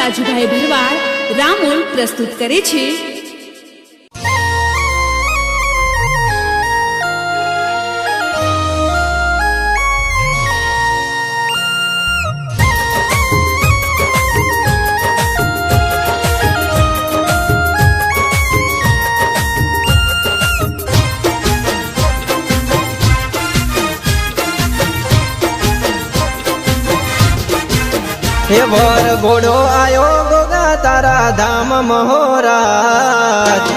રાજુભાઈ ભરવાડ રામોલ પ્રસ્તુત કરે છે हे वर घोड़ो आयो गोगा तारा धाम महोराज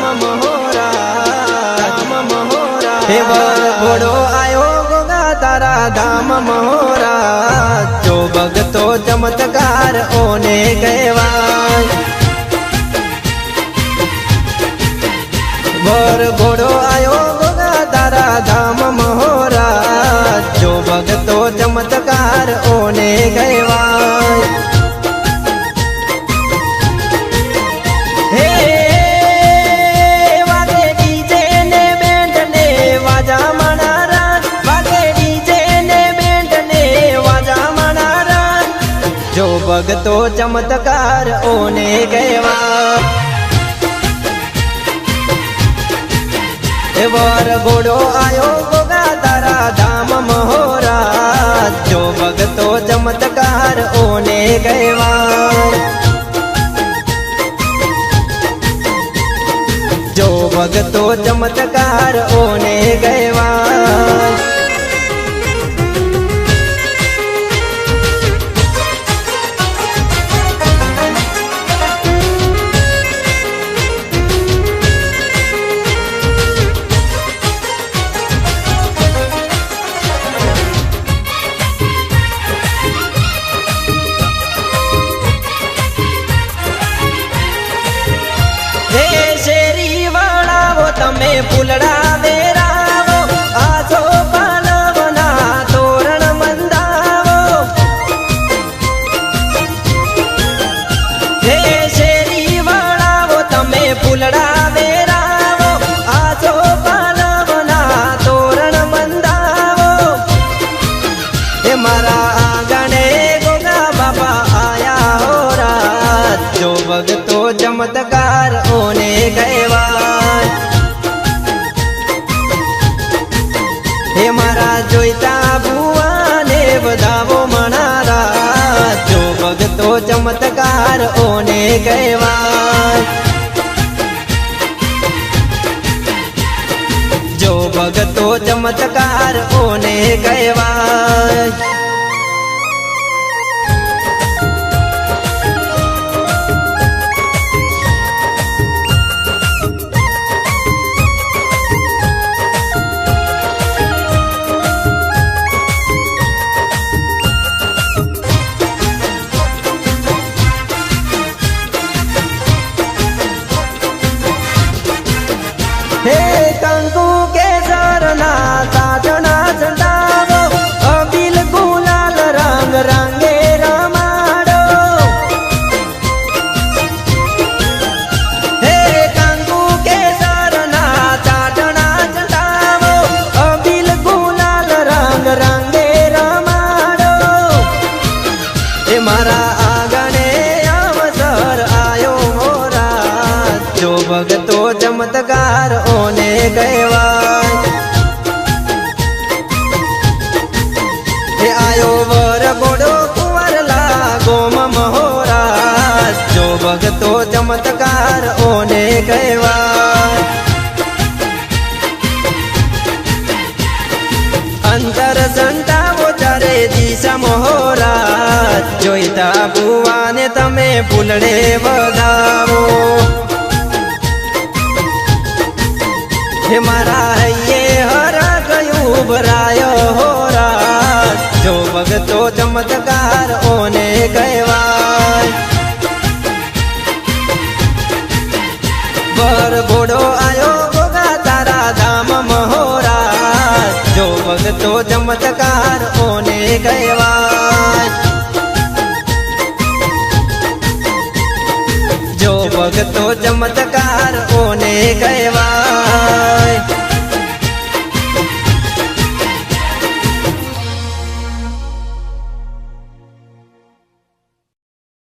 हे वर घोड़ो आयो गोगा तारा धाम महोराज जो भगतो चमत्कार ओने कहवाय वर घोड़ो आयो गोगा तारा धाम महोराज जो भगतो चमत्कार ओने कहवाय भगतो चमत्कार ओने कहवा वर घोड़ो आयो गोगा तारा धाम महोराज जो भगतो चमत्कार ओने कहवा जो भगतो चमत्कार ओने कहवा तमे फूलड़ा वेरावो आसो पालवना तोरण मंदावो हे शेरी वाळावो तमे फूलड़ा वेरावो आसो पालवना तोरण मंदावो हे मारा आंगणे गोगा बाबा आया हो रात जो भगतो चमत्कार ओने कहवाय हे मारा जोईता भुवाने बधावो मनारा जो भगतो चमत्कार ओने कहवाय जो भगतो चमत्कार ओने कहवाय हे कंकु के सरना साजना चंदावो अबिल गुलाल रंग रंगे रमाडो हे कंकु के सरना साजना चंदावो अबिल गुलाल रंग रंगे रमाडो हे मारा आंगणे अवसर आयो मोरा जो भगतो चमत्कार ओने कहवाय हे आयो वर घोड़ो कुंवर लागो महोराज जो भगतो चमत्कार ओने कहवाय अंतर संतावो चारे दिशा महोराज जोईता भुवाने तमे फूलड़े वधावो हे मारा ये हरा गयूं भरायो हो रात जो भगतो चमत्कार ओने कहवाय वर घोड़ो आयो गोगा तारा धाम महोराज जो भगतो चमत्कार ओने कहवाय